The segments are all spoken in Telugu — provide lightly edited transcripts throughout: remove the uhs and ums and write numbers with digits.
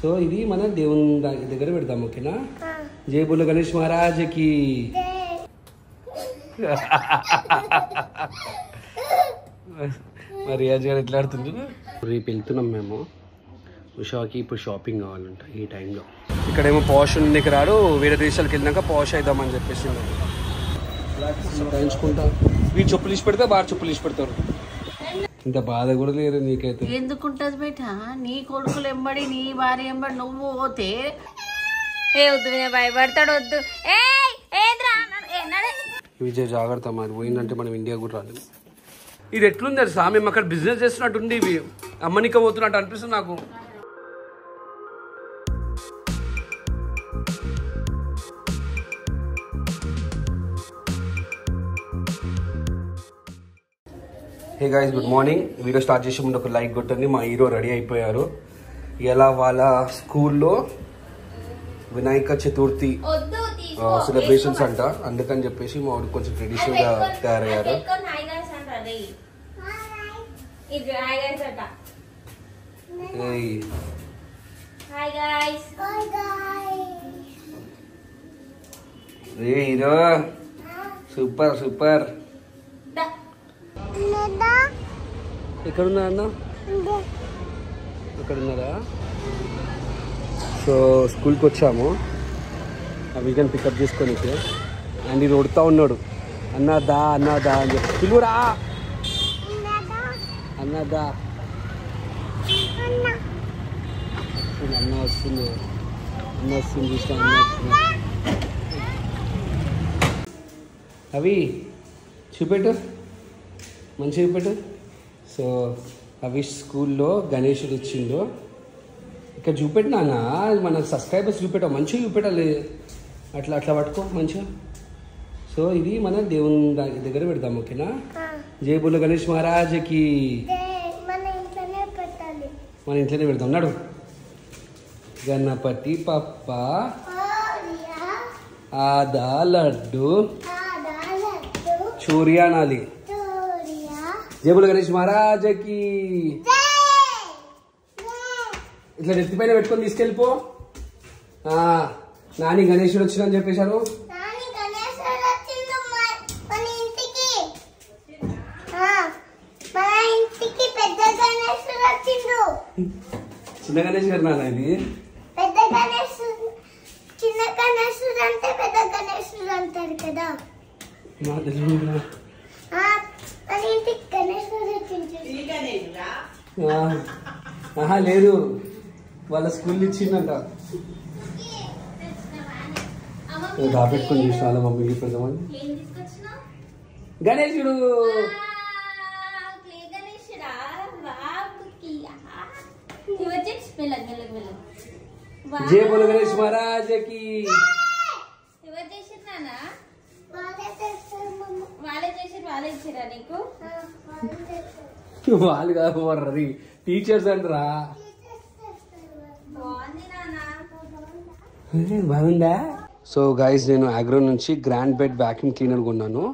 సో ఇది మన దేవుని దగ్గర పెడతాం, ఓకేనా? జై బోలో గణేష్ మహారాజ్కి. మరి రియాజ్ గారు ఎట్లా ఆడుతుంది? రేపు వెళ్తున్నాం మేము ఉషాకి. ఇప్పుడు షాపింగ్ కావాలంట ఈ టైంలో. ఇక్కడేమో పాష్ ఉండేకి రాడు, వేరే దేశాలకు వెళ్ళినాక పాష్ అవుదామని చెప్పేసి రాయించుకుంటా. వీడు చెప్పులు ఇచ్చి పెడితే వాడు చెప్పులు ఇచ్చి పెడతారు. ఇంత బాధ కూడా లేదు నీకైతే. ఎందుకుంటది బేట? నీ కొడుకులు ఎంబడి నీ భార్య ఎంబడి నువ్వు పోతే వద్దు భయపడతాడు. వద్దు విజయ్ జాగ్రత్త, మరి పోయిందంటే మనం ఇండియా కూడా రాలేదు. ఇది ఎట్లుంది తెలుసా, మేము అక్కడ బిజినెస్ చేస్తున్నట్టుండి ఇవి అమ్మనిక పోతున్నట్టు అనిపిస్తుంది నాకు. Hey guys, good morning. Video start చేసే ముందు ఒక లైక్ కొట్టండి. మా హీరో రెడీ అయిపోయారు. ఇలా వాళ్ళ స్కూల్లో వినాయక చతుర్థి సెలబ్రేషన్స్ అంట, అందుకని చెప్పేసి మా వాడు కొంచెం ట్రెడిషనల్ గా తయారయ్యారు. Hero super super. ఎక్కడున్నా అన్న? ఎక్కడున్నారా? సో స్కూల్కి వచ్చాము, ఆ వీకెండ్ పికప్ చేసుకొని. అండ్ ఇది కొడుతూ ఉన్నాడు, అన్నదా అన్నదా అని చెప్పి. పిలువురా అన్నదా. అన్న వస్తుంది, అన్న వస్తుంది, చూసిన అన్న వస్తుంది. అవి చూపెట్టు, మంచిగా చూపెట్టు. సో అవి స్కూల్లో గణేశుడు వచ్చిండు. ఇక్కడ చూపెట్టినా మన సబ్స్క్రైబర్స్ చూపెట్టావు, మంచిగా చూపెట్టాలి. అట్లా అట్లా పట్టుకో మంచిగా. సో ఇది మన దేవుని దగ్గర పెడతాం, ఓకేనా? జై బోలో గణేష్ మహారాజ్కి. మన ఇంట్లోనే పెడతాం. నడు. గణపతి పప్ప ఆదా లడ్డు చూరియా నాలి. జై బోలో గణేష్ మహారాజ్కి. ఇట్లా నెత్తిపైన పెట్టుకొని తీసుకెళ్ళిపో. నాని గణేశుడు వచ్చిందని చెప్పేశారు. చిన్న గణేష్ గారు నాన్న, ఇది పెద్ద గణేశుడు. చిన్న గణేశుడు అంటే పెద్ద గణేశుడు అంటారు కదా. లేదు, వాళ్ళ స్కూల్ ఇచ్చిందంట. దాపెట్టుకొని చూసిన వాళ్ళ మమ్మీకి పెడదామని. గణేశుడు జై బోలో గణేష్ మహారాజ్కి. వాళ్ళు కాదు, టీచర్స్ అంటారా. బాగుందా? సో గైస్, నేను అగ్రో నుంచి గ్రాండ్ బెడ్ వ్యాక్యూమ్ క్లీనర్ కొన్నాను.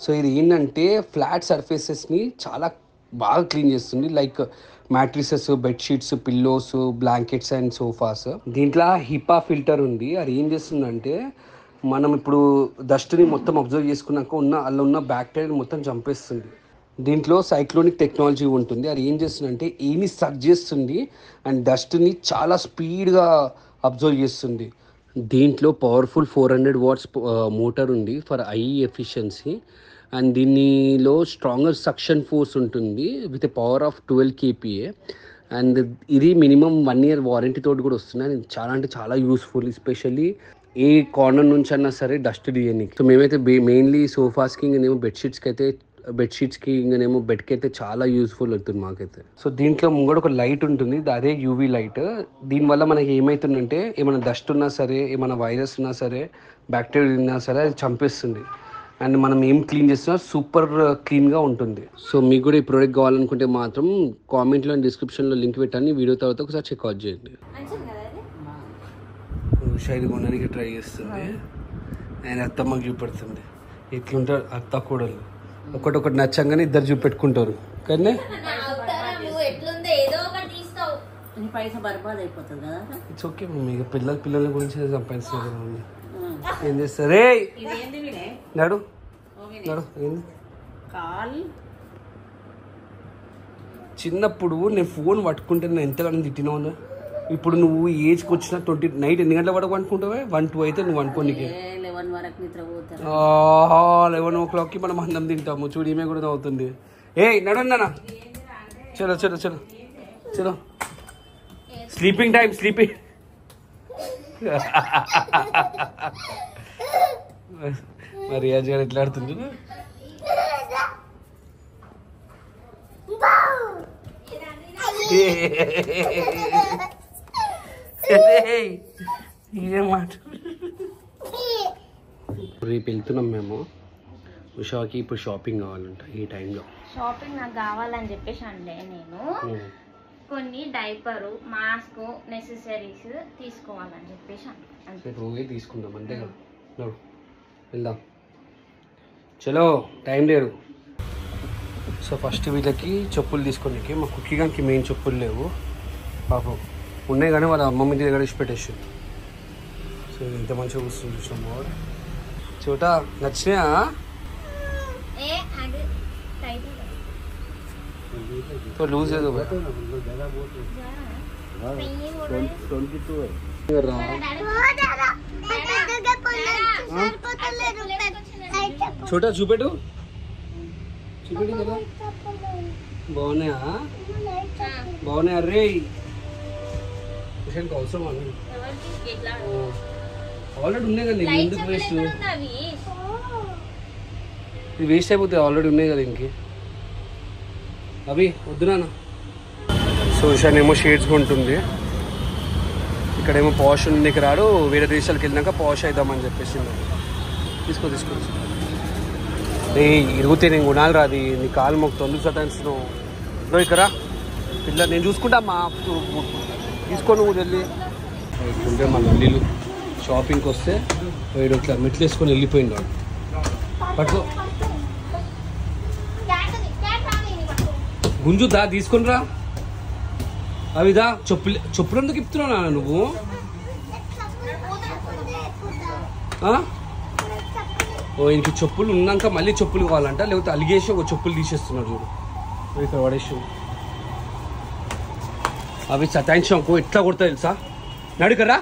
సో ఇది ఏంటంటే ఫ్లాట్ సర్ఫేసెస్ని చాలా బాగా క్లీన్ చేస్తుంది. Like matrices, bedsheets, pillows, blankets and sofas. దీంట్లో హిపా ఫిల్టర్ ఉంది. అది ఏం చేస్తుందంటే మనం ఇప్పుడు డస్ట్ని మొత్తం అబ్జర్వ్ చేసుకున్నాక అందులో ఉన్న బ్యాక్టీరియా మొత్తం చంపేస్తుంది. దీంట్లో సైక్లోనిక్ టెక్నాలజీ ఉంటుంది. అది ఏం చేస్తుందంటే ఏని సక్ చేస్తుంది అండ్ డస్ట్ని చాలా స్పీడ్గా అబ్జర్వ్ చేస్తుంది. దీంట్లో పవర్ఫుల్ 400 watts మోటార్ ఉంది ఫర్ ఐ ఎఫిషియన్సీ. అండ్ దీనిలో స్ట్రాంగర్ సక్షన్ ఫోర్స్ ఉంటుంది with a power of 12 kPa. And ఇది మినిమం 1 year వారంటీ తోటి కూడా వస్తుంది. అండ్ చాలా అంటే చాలా యూస్ఫుల్, ఎస్పెషల్లీ ఏ కార్నర్ నుంచి అన్నా సరే డస్ట్ తీయడానికి. సో మేమైతే మెయిన్లీ సోఫాస్కి ఇంకనేమో బెడ్షీట్స్కి ఇంకనేమో బెడ్కి అయితే చాలా యూస్ఫుల్ అవుతుంది మాకైతే. సో దీంట్లో ముంగడ ఒక లైట్ ఉంటుంది, అదే యూవీ లైట్. దీనివల్ల మనకి ఏమవుతుందంటే ఏమైనా డస్ట్ ఉన్నా సరే, ఏమైనా వైరస్ ఉన్నా సరే, బ్యాక్టీరియా ఉన్నా సరే అది చంపేస్తుంది. అండ్ మనం ఏం క్లీన్ చేస్తున్నా సూపర్ క్లీన్గా ఉంటుంది. సో మీకు కూడా ఈ ప్రోడక్ట్ కావాలనుకుంటే మాత్రం కామెంట్లో అండ్ డిస్క్రిప్షన్లో లింక్ పెట్టాను. వీడియో తర్వాత ఒకసారి చెక్అవుట్ చేయండి. షైడ్ కొనడానికి ట్రై చేస్తుంది అండ్ అత్తమ్మకి చూపెడుతుంది. ఇట్లుంటారు అత్త కూడలు, ఒకటి నచ్చంగానే ఇద్దరు చూపెట్టుకుంటారు. కానీ ఇన్ని పైసా బర్బాద్ అయిపోతుంది కదా. ఇట్స్ ఓకే మమ్మీ, ఇక పిల్లల గురించి సంపాదిస్తున్నారు కదా మమ్మీ. ఏం చేస్తారే ఇదేంది నడు నడు. ఏంది కాల్ చిన్నప్పుడు నేను ఫోన్ పట్టుకుంటే నేను ఎంతగానో తిట్టినావు. ఇప్పుడు నువ్వు ఏజ్కి వచ్చిన 20 నైట్ ఎన్ని గంటల వరకు అనుకుంటావే? 1-2 అయితే నువ్వు అనుకోనికి 11 వరకు నిద్ర పోతారు. 11 o'clockకి మనం అన్నం తింటాము. చూడు ఈమె కూడా అవుతుంది. నడున్నానా, చలో చలో చలో చలో. Sleeping time, sleeping. మరి రియాజ్ గారు ఎట్లా ఆడుతుంది? ఏం మాట. రేపు వెళ్తున్నాం మేము ఉషాకి. ఇప్పుడు షాపింగ్ కావాలంట ఈ టైంలో. షాపింగ్ నాకు కావాలని చెప్పేసి అంటే నేను కొన్ని డైపరు, మాస్క్, నెసెసరీస్ తీసుకోవాలని చెప్పేసి అంటే పోయి తీసుకుందాం అంతేగా. వెళ్దాం చలో, టైం లేదు. సో ఫస్ట్ వీళ్ళకి చెప్పులు తీసుకోనికి, మా కుక్కీగానికి మెయిన్ చెప్పులు లేవు పాపం. ఉన్నాయి కానీ వాళ్ళ అమ్మమ్మ దగ్గర ఇచ్చి పెట్టేసి. సో ఇంత మంచిగా కూర్చుని చూసాము. చోట నచ్చినాయా? तो लूज है तो छोटा చూపెట్టు చూపెట్టు కదా. బాగున్నాయా? బాగున్నాయా రే? విషయానికి అవసరం అని ఆల్రెడీ ఉన్నాయి కదా. నీకు ఎందుకు వేస్ట్? ఇది వేస్ట్ అయిపోతాయి, ఆల్రెడీ ఉన్నాయి కదా. ఇంకే అవి వద్దు నాన్న. సో ఇషానేమో షేడ్స్ కొంటుంది. ఇక్కడేమో పాష్ ఉండేకి రాడు, వేరే దేశాలకు వెళ్ళినాక పాష్ అవుదామని చెప్పేసి. తీసుకో తీసుకో. ఇరుగుతే నేను గుణాలు రాది, నీ కాలు మొక్క తొందర సతాయిస్తున్నావు. ఇదో ఇక్కడ పిల్ల నేను చూసుకుంటా మా తీసుకో నువ్వు వెళ్ళి. ఇట్లుంటే మన ఇల్లు షాపింగ్కి వస్తే వీడు ఇట్లా మెట్లు వేసుకొని వెళ్ళిపోయింది వాడు. పట్టుకో గుంజుదా, తీసుకొని రా. అవిదా చెప్పులు ఎందుకు ఇప్పుతున్నావు నాన్న నువ్వు? ఇంక చెప్పులు ఉన్నాక మళ్ళీ చెప్పులు కావాలంట, లేకపోతే అలిగేసి ఒక చెప్పులు తీసేస్తున్నాడు చూడు. ఇక్కడ పడేసి అవి సతాయించాకో ఎట్లా కొడతా తెలుసా? నడుకరా.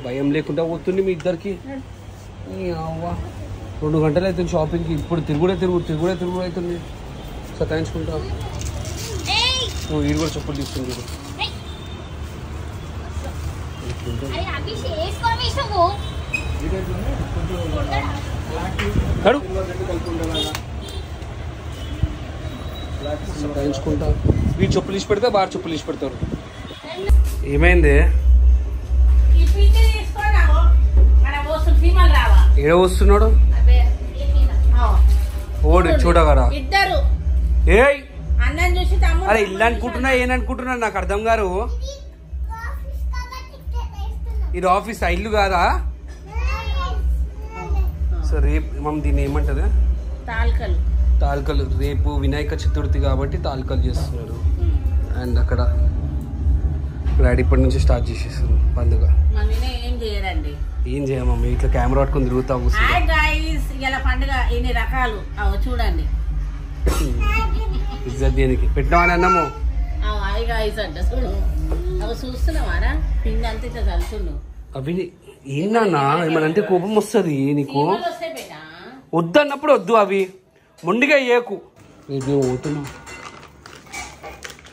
భయం లేకుండా పోతుంది మీ ఇద్దరికి. 2 గంటలు అవుతుంది షాపింగ్కి. ఇప్పుడు తిరుగుడే అవుతుంది. సతాయించుకుంటా. నువ్వు వీడు కూడా చెప్పులు తీసుకుంటు. సతాయించుకుంటా. వీడు చెప్పులు ఇచ్చి పెడితే బాగా చెప్పులు ఇచ్చి పెడతారు. ఏమైంది? ఏడ వస్తున్నాడు ఓడి చూడగరా. ఏయ్ అరే ఇల్లు అనుకుంటున్నా ఏననుకుంటున్నా నాకు అర్థం గారు. ఇది ఆఫీస్ ఇల్లు కాదా? సో రేపు మనం దీన్ని ఏమంటారు? తాల్కలు. రేపు వినాయక చతుర్థి కాబట్టి తాల్కలు చేస్తున్నారు. అండ్ అక్కడ డాడీ ఇప్పటి నుంచి స్టార్ట్ చేసేస్తారు పండుగ. ఏం చేయమమ్మీ, ఇట్లా కెమెరా పట్టుకొని తిరుగుతా పండుగ ఎన్ని రకాలు చూడండి. ఇజ్జత్ దేనికి పెట్టినామని అన్నాము. చూస్తున్నావారా పిండి అంత ఇట్లా చల్లుతుండు. అవి ఏందన్నా ఏమనంటే కోపం వస్తుంది నీకు. వద్దన్నప్పుడు వద్దు, అవి మొండిగా ఏకు. మేము పోతున్నాం,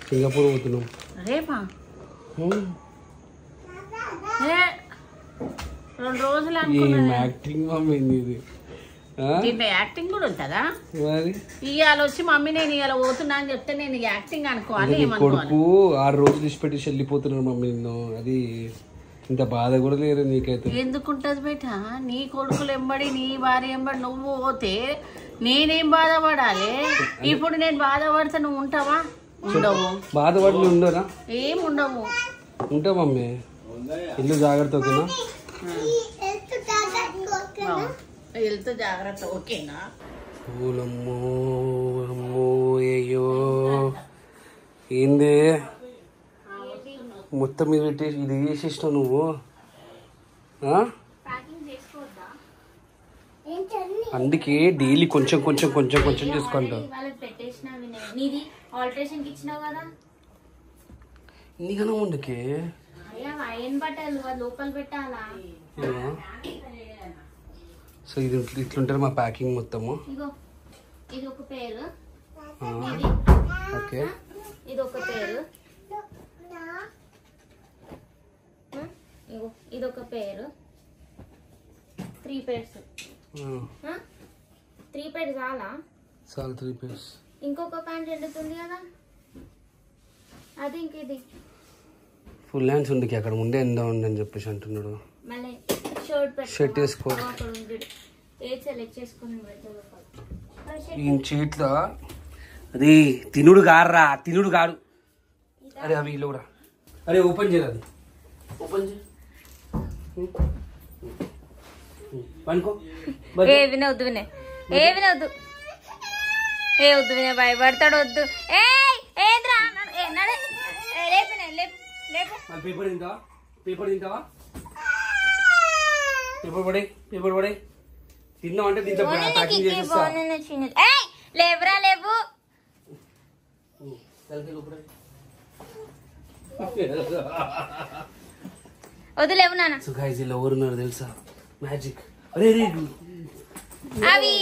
సింగపూర్ పోతున్నాం రేపా. 2 రోజులు యాక్టింగ్ మమ్మీ ఇది. యాక్టింగ్ కూడా ఉంటుందా? ఇవాళ వచ్చి మమ్మీ నేను ఇవాళ పోతున్నా అని చెప్తే నేను యాక్టింగ్ అనుకోవాలి. కొడుకు 6 రోజులు ఇచ్చిపెట్టి వెళ్ళిపోతున్నాడు మమ్మీ. నిన్ను అది ఇంత బాధ కూడా లేదు నీకైతే. ఎందుకుంటది బేట? నీ కొడుకులు ఎంబడి నీ భార్య ఎంబడి నువ్వు పోతే నేనేం బాధపడాలి? ఇప్పుడు నేను బాధపడితే నువ్వు ఉంటావా? ఉండవు. బాధపడి ఉండరా? ఏం ఉండవు. ఉంటా మమ్మీ. ఇల్లు జాగ్రత్త ఓకేనా? వెళ్తూ జాగ్రత్త ఓకేనా? పూలమ్మో అమ్మో అయ్యో ఏంది మొత్తం మీద పెట్టేసి ఇది చేసేసినావు నువ్వు. ప్యాకింగ్ చేసుకోవద్దా? అందుకే డైలీ కొంచెం కొంచెం కొంచెం కొంచెం చేసుకుంటావు. వాళ్ళకి పెట్టేసినావి నీది ఆల్టరేషన్ కి ఇచ్చినావు కదా. నీకన్నా ముందుకే అయ్యా ఐరన్ బట్టలు లోపల పెట్టాలా? సో ఇది ఇట్లుంటారు మా ప్యాకింగ్ మొత్తము. ఇగో ఇది ఒక పేరు, ఓకే ఇది ఒక పేరు, ఇగో ఇది ఒక పేరు. 3 pairs. 3 pairs చాలా? చాలు 3 pairs. ఇంకొక ప్యాంట్ ఎండుతుంది కదా, అది ఇంక ఇది ఫుల్ హ్యాండ్స్ ఉంది అక్కడ ముందే ఎందా ఉందని చెప్పేసి అంటున్నాడు. మళ్ళీ షర్ట్ షర్ట్ వేసుకో. ఏది సెలెక్ట్ చేసుకుని ఈ చీట్లో అది తినుడు గారా, తినుడు గారు. అరే అవి ఇలా కూడా. అరే ఓపెన్ చేయరు, అది ఓపెన్ చేయి. పనుకో. ఏ వినవద్దు వినే, ఏ వినవద్దు, ఏ వద్దు వినే, భయపడతాడు వద్దు. ఏ ఏంద్రా లేపిన లేపు. పేపర్ తింటావా? పేపర్ తింటావా? పేపర్ పడే, పేపర్ పడే. తిన్నావు అంటే దీంట్లో ప్యాకింగ్ చేసేస్తా. లేవురా లేవు. వద్దులేవు నాన్న. సో గైస్ ఇలా ఎవరున్నారు తెలుసా? మ్యాజిక్. అరే అవి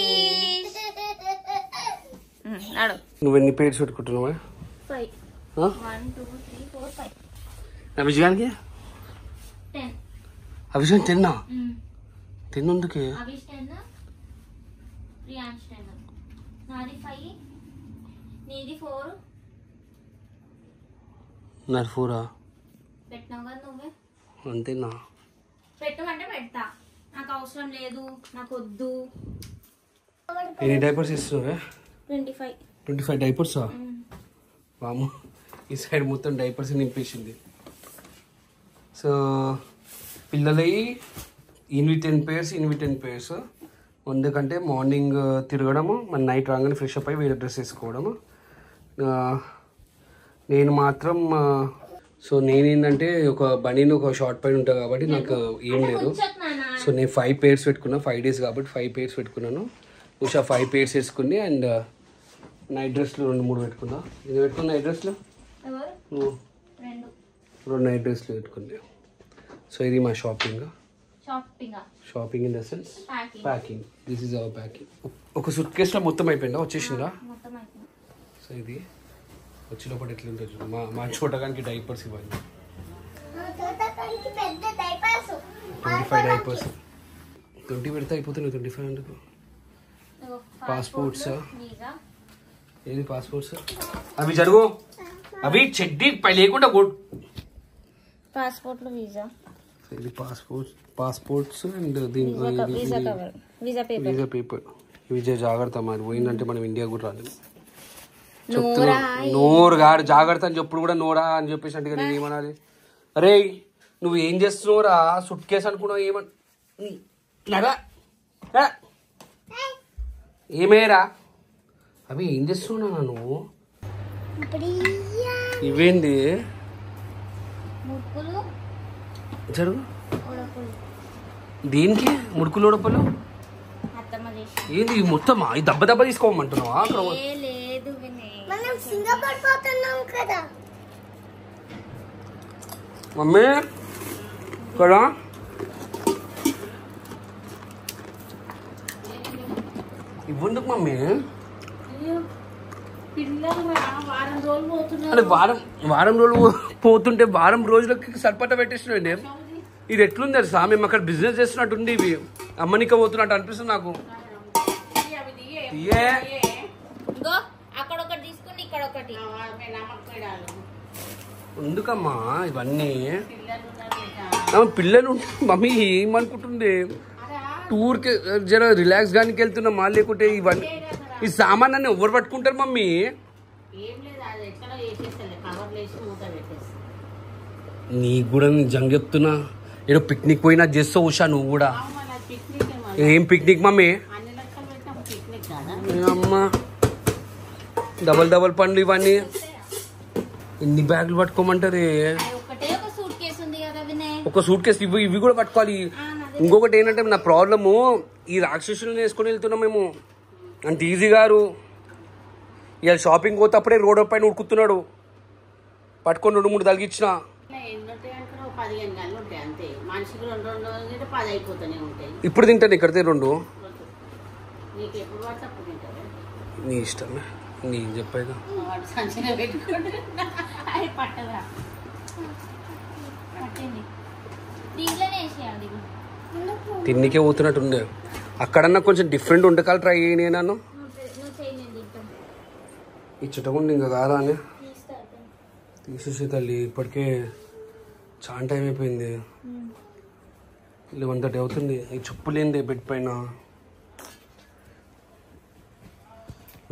నువ్వు ఎన్ని పేర్స్ పెట్టుకుంటున్నావా? 5. 1 2 3 4 5. అభిషేకానికి 10. అభిషేకం 10 తిన్నందుకే. అభిష్ 10, ప్రియాంష్ 10, నాది 5, నీది 4. నాది 4. పెట్టినావు కదా నువ్వే. అంతేనా? పెట్టమంటే పెడతా, నాకు అవసరం లేదు, నాకు వద్దు. ఎన్ని డైపర్స్ ఇస్తున్నావే? 25. 25 డైపర్సా? వాము, ఈ సైడ్ మొత్తం డైపర్స్ నింపేసింది. సో పిల్లలవి ఇన్వి 10 pairs, ఇన్వి 10 pairs. ఎందుకంటే మార్నింగ్ తిరగడము, మన నైట్ రాగానే ఫ్రెష్ అప్ అయ్యి వేరే డ్రెస్ వేసుకోవడము. నేను మాత్రం సో నేనేంటంటే ఒక బనీని ఒక షార్ట్ పైన ఉంటుంది కాబట్టి నాకు ఏం లేదు. సో నేను 5 pairs పెట్టుకున్నా, 5 days కాబట్టి 5 pairs పెట్టుకున్నాను. ఉషా 5 pairs వేసుకుంది. అండ్ నైట్ డ్రెస్లు 2-3 పెట్టుకున్నా. ఇది పెట్టుకున్నా నైట్ డ్రెస్లు, నువ్వు 2 నైట్ డ్రెస్లు పెట్టుకుంది. సో ఇది మా shopping in the sense packing. This is our packing. ఒక సూట్ కేసులో మొత్తం అయిపోయిందా? వచ్చేసిందా? సో ఇది వచ్చి లోపల ఎట్లా ఉంటుంది చూడు. మా చూడడానికి డైపర్స్ ఇవ్వండి. 25 డైపర్స్. 20 పెడితే అయిపోతున్నాయి. 25 ఎందుకు? పాస్పోర్ట్స్. ఏది పాస్పోర్ట్స్? అవి జరుగు, అవి చెడ్డీ పై లేకుండా పాస్పోర్ట్లు, వీసా. ఇది పాస్పోర్ట్స్ అండ్ వీసా పేపర్. ఇవి జాగ్రత్త, మరి పోయిందంటే మనం ఇండియా కూడా రాలేదు. చెప్తున్నా నోరు గాడు జాగ్రత్త అని చెప్పుడు కూడా నోరా అని చెప్పేసి అంటే నేను ఏమనాలి? అరే నువ్వు ఏం చేస్తున్నావురా? సుట్ కేసు అనుకున్నావు ఏమన్నా? ఏమేరా అవి ఏం చేస్తున్నా నువ్వు? ఇవేంది జరుగు? దేనికి ముడుకులు ఉడపలు? ఏంది మొత్తమా? ఈ దెబ్బ తీసుకోమంటున్నావా? మమ్మీ కదా ఇవ్వందుకు మమ్మీ? అంటే వారం రోజులు పోతుంటే వారం రోజులకి సరిపట్ట పెట్టేసినండి. ఇది ఎట్లుంది తెలుసా? మేము అక్కడ బిజినెస్ చేస్తున్నట్టుంది. ఇవి అమ్మనిక పోతున్నట్టు అనిపిస్తుంది నాకు. ఎందుకమ్మా ఇవన్నీ? పిల్లలు మమ్మీ ఏమనుకుంటుంది? టూర్కి జర రిలాక్స్ గానికి వెళ్తున్నామా? లేకుంటే ఇవన్నీ ఈ సామాన్ ఎవరు పట్టుకుంటారు మమ్మీ? నీకు కూడా నిజంగా చెప్తున్నా, ఏదో పిక్నిక్ పోయినా చేస్తావు ఉషా నువ్వు కూడా. ఏం పిక్నిక్ మమ్మీ? అమ్మా డబల్ పండ్లు ఇవన్నీ ఎన్ని బ్యాగులు పట్టుకోమంటారే? ఒక సూట్ కేసు ఇవి కూడా పట్టుకోవాలి. ఇంకొకటి ఏంటంటే నా ప్రాబ్లము ఈ రాక్షసులను వేసుకొని వెళ్తున్నాం మేము. అంటే ఈజీ గారు ఇవాళ షాపింగ్ పోతేప్పుడే రోడ్ పైన ఉడుకుతున్నాడు, పట్టుకొని 2-3 తలిగించిన. 15 గంటలు ఉంటాయి అంతే. మనిషికి 2 10 అయిపోతూనే ఉంటాయి. ఇప్పుడు తింటాను ఇక్కడితే 2. నీకు ఎప్పుడు పడితే అప్పుడు తింటారు. నీ ఇష్టమే, నేను చెప్పేదా. వాడు సంచిలో పెట్టుకోండి. అది పట్టదా పట్టింది దీంట్లోనే వేసేయాలి. తిన్నికే పోతున్నట్టు ఉండే. అక్కడన్నా కొంచెం డిఫరెంట్ వంటకాలు ట్రై అయ్యి నేను నువ్వు చేయి, నేను తింటాను. ఈ చుట్టకుండా ఇంకా కాదా అని తీసేసి తల్లి. ఇప్పటికే చాలా టైం అయిపోయింది. 11:30 అవుతుంది. ఈ చెప్పులేంది బెడ్ పైన.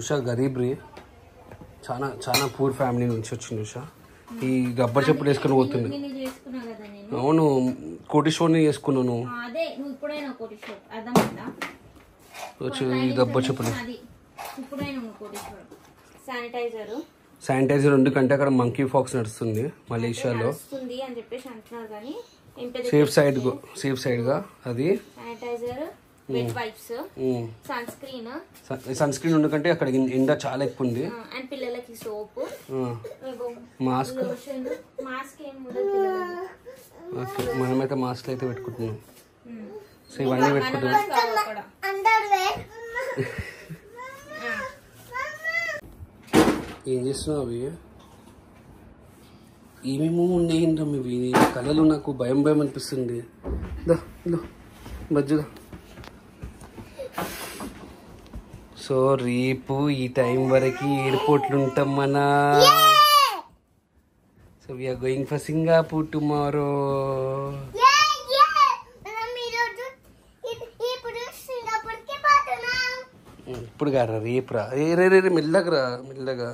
ఉషా గరీబ్రి, చాలా చాలా పూర్ ఫ్యామిలీ నుంచి వచ్చింది ఉషా. ఈ గబ్బర్ చెప్పులు వేసుకుని పోతుంది. అవును, కోటీశ్వరిని వేసుకున్నాను. అదే నువ్వు ఇప్పుడైనా కోటీశ్వర్ అర్థమైందా? ఈ గబ్బర్ చెప్పులు ఇప్పుడైనా కోటీశ్వర్. శానిటైజర్ ఎందుకంటే అక్కడ మంకీ ఫాక్స్ నడుస్తుంది మలేషియాలో. అని చెప్పేసి అంటున్నారు కానీ సేఫ్ సైడ్ గా అది sanitiser, wet wipes, sunscreen ఎందుకంటే అక్కడ ఎండ చాలా ఎక్కువ ఉంది. అండ్ పిల్లలకి సోప్, మాస్క్. ఏం ఉండదు. మనమైతే మాస్క్ అయితే పెట్టుకుంటున్నాం. సో ఇవన్నీ పెట్టుకుంటున్నాం. ఏం చేస్తున్నావు అవి? ఏమేమో ఉన్నాయంటాం ఇవి. కళలు నాకు భయం భయం అనిపిస్తుంది. బజ్జుగా. సో రేపు ఈ టైం వరకు ఎయిర్పోర్ట్లు ఉంటాం మన. So we are going for Singapore tomorrow. ఇప్పుడు కారా, రేపు రా. రే మెల్లగా.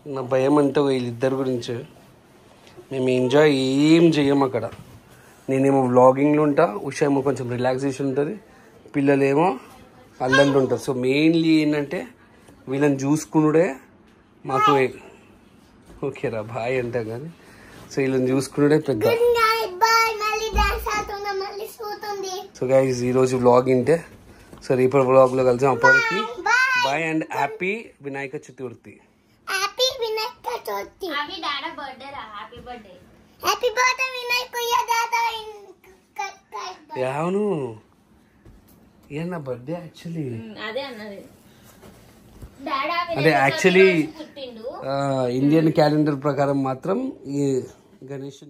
నా భయం అంతా వీళ్ళిద్దరి గురించి. మేము ఎంజాయ్ ఏం చెయ్యం అక్కడ. నేనేమో వ్లాగింగ్లో ఉంటా, ఉషా ఏమో కొంచెం రిలాక్సేషన్ ఉంటుంది, పిల్లలేమో అల్లంలో ఉంటారు. సో మెయిన్లీ ఏంటంటే వీళ్ళని చూసుకునుడే మాకు. ఓకేరా బాయ్ అంటాం కానీ సో వీళ్ళని చూసుకునుడే పెద్ద. సో గైస్ ఈరోజు వ్లాగ్ ఇంటే. సో రేపు వ్లాగ్లో కలిసాం. అప్పటికి bye and happy Vinayaka Chaturthi. అవును, నా బర్త్డే యాక్చువల్లీ. అంటే యాక్చువల్లీ ఇండియన్ క్యాలెండర్ ప్రకారం మాత్రం ఈ గణేష్